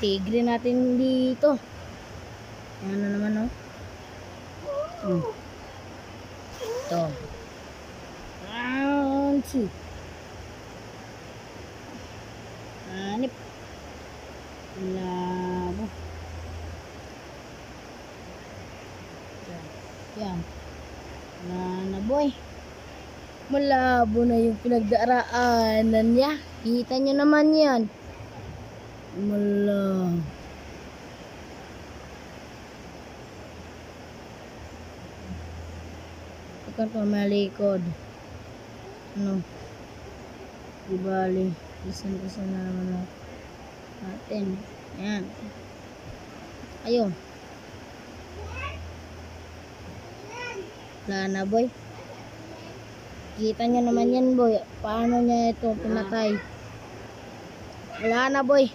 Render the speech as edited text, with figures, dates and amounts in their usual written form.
tigre natin dito. Ayan na naman, oh. Ito. Round 2. Hanip. Labo. Yan. Na boy. Malabo na yung pinagdaraanan niya. Kita nyo naman yan. Malabo. Ito pa malikod. Ano? Dibali. Isan-isan na naman natin. Ayan. Ayun. Wala na, boy. Kita nyo naman yan, boy. Paano niya ito pinatay? Wala na, boy.